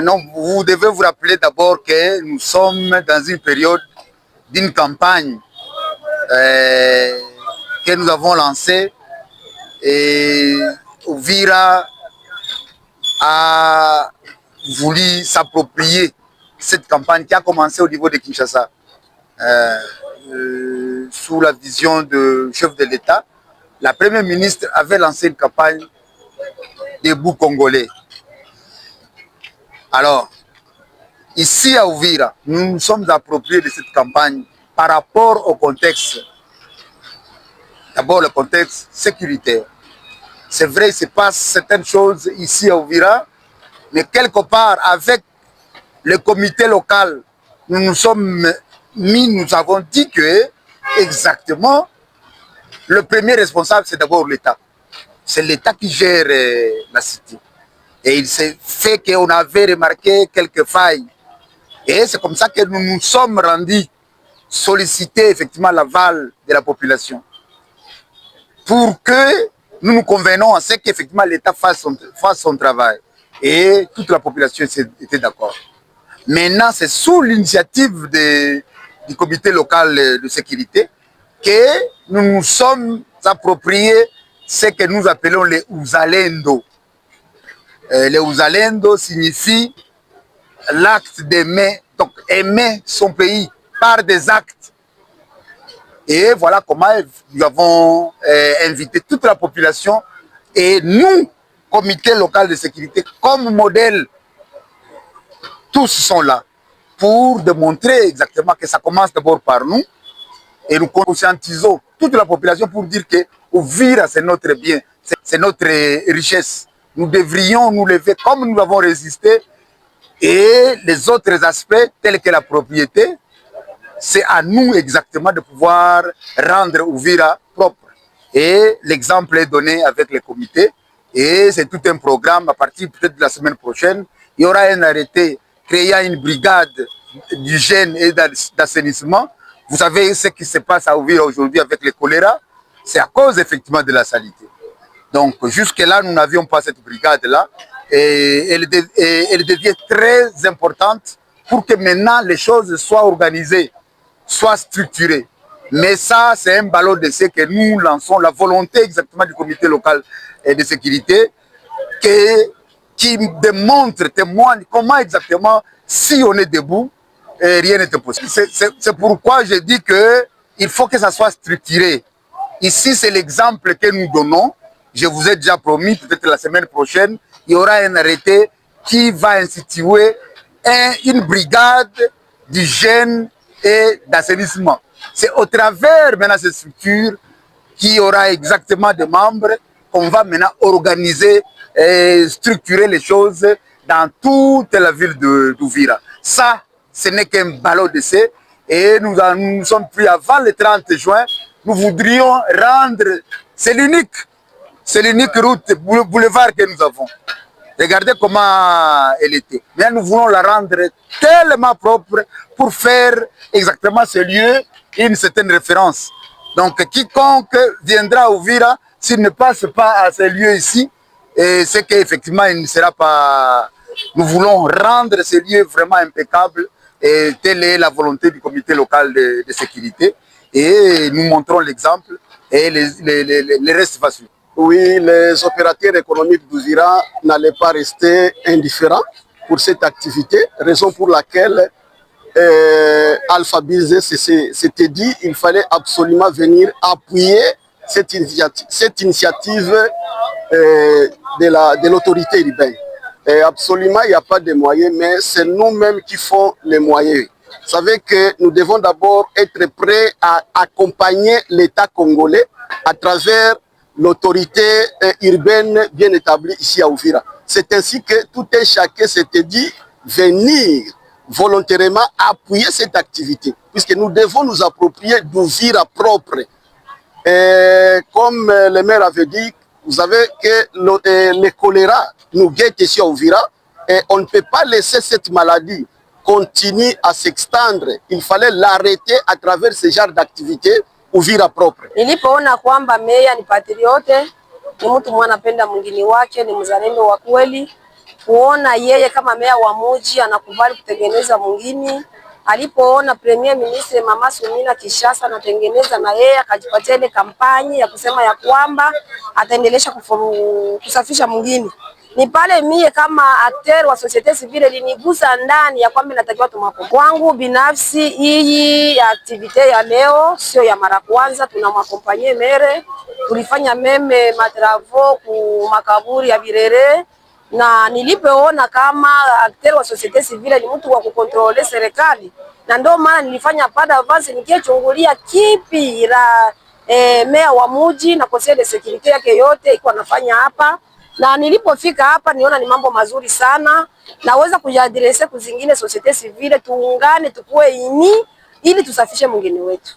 Non, vous devez vous rappeler d'abord que nous sommes dans une période d'une campagne que nous avons lancée et Uvira a voulu s'approprier cette campagne qui a commencé au niveau de Kinshasa sous la vision du chef de l'État. La première ministre avait lancé une campagne debout congolais. Alors, ici à Uvira, nous nous sommes appropriés de cette campagne par rapport au contexte. D'abord, le contexte sécuritaire. C'est vrai, il se passe certaines choses ici à Uvira, mais quelque part, avec le comité local, nous nous sommes mis, nous avons dit que, exactement, le premier responsable, c'est d'abord l'État. C'est l'État qui gère la cité. Et il s'est fait qu'on avait remarqué quelques failles. Et c'est comme ça que nous nous sommes rendus solliciter effectivement l'aval de la population. Pour que nous nous convenons à ce qu'effectivement l'État fasse son travail. Et toute la population était d'accord. Maintenant, c'est sous l'initiative du comité local de sécurité que nous nous sommes appropriés ce que nous appelons les Uzalendo. Les Uzalendo signifie l'acte d'aimer, donc aimer son pays par des actes. Et voilà comment nous avons invité toute la population et nous, comité local de sécurité, comme modèle, tous sont là pour démontrer exactement que ça commence d'abord par nous et nous conscientisons toute la population pour dire que Uvira, c'est notre bien, c'est notre richesse. Nous devrions nous lever comme nous avons résisté et les autres aspects tels que la propriété, c'est à nous exactement de pouvoir rendre Uvira propre. Et l'exemple est donné avec les comités et c'est tout un programme. À partir peut-être de la semaine prochaine, il y aura un arrêté créant une brigade d'hygiène et d'assainissement. Vous savez ce qui se passe à Uvira aujourd'hui avec le choléra, c'est à cause effectivement de la saleté. Donc jusque-là, nous n'avions pas cette brigade-là et elle devient très importante pour que maintenant les choses soient organisées, soient structurées. Mais ça, c'est un ballon d'essai que nous lançons, la volonté exactement du comité local de sécurité qui démontre, témoigne comment exactement, si on est debout, rien n'est possible. C'est pourquoi je dis qu'il faut que ça soit structuré. Ici, c'est l'exemple que nous donnons. Je vous ai déjà promis, peut-être la semaine prochaine, il y aura un arrêté qui va instituer une brigade d'hygiène et d'assainissement. C'est au travers maintenant de cette structure qu'il y aura exactement des membres qu'on va maintenant organiser et structurer les choses dans toute la ville d'Uvira. Ça, ce n'est qu'un ballon d'essai et nous sommes pris avant le 30 juin. Nous voudrions rendre, c'est l'unique route, boulevard que nous avons. Regardez comment elle était. Mais nous voulons la rendre tellement propre pour faire exactement ce lieu une certaine référence. Donc quiconque viendra à Uvira, s'il ne passe pas à ce lieu ici, c'est qu'effectivement il ne sera pas... Nous voulons rendre ce lieu vraiment impeccable et telle est la volonté du comité local de sécurité. Et nous montrons l'exemple et les restes va suivre. Oui, les opérateurs économiques d'Uvira n'allaient pas rester indifférents pour cette activité, raison pour laquelle Alpha Business s'était dit qu'il fallait absolument venir appuyer cette initiative de l'autorité urbaine. Et absolument, il n'y a pas de moyens, mais c'est nous-mêmes qui faisons les moyens. Vous savez que nous devons d'abord être prêts à accompagner l'État congolais à travers l'autorité urbaine bien établie ici à Uvira. C'est ainsi que tout un chacun s'était dit venir volontairement appuyer cette activité, puisque nous devons nous approprier d'Uvira propre. Et comme le maire avait dit, vous savez que le choléra nous guette ici à Uvira et on ne peut pas laisser cette maladie continuer à s'extendre. Il fallait l'arrêter à travers ce genre d'activité Uvira propre. Nilipoona kwamba meya ni patriote, ni mtu mwanapenda mwingine wake, ni mzalendo wa kweli, kuona yeye kama meya wa mji anakubali kutengeneza mwingine. Alipoona Premier Ministre Mama Sumina Kishasa anatengeneza, na yeye akajipatia ile kampani ya kusema ya kwamba ataendelesha kusafisha mwingine. Ni pale mie kama acteur wa societe civile linigusa ndani ya kwamba natakiwa tumako. Kwangu binafsi hii activite ya leo sio ya mara kwanza, tunamwakompanye mere. Tulifanya meme matravo ku makaburi ya Birere, na nilipoona kama acteur wa societe civile ni mtu wa kukontrole serikali, na ndio maana nilifanya pas d'avance nikichungulia kipi la meya wa mji na conseil de sécurité yake yote iko anafanya hapa. Na nilipofika hapa niona ni mambo mazuri sana, naweza kujadrese kuzingine societe civile, tuungane tukue ini ili tusafishe mwingine wetu.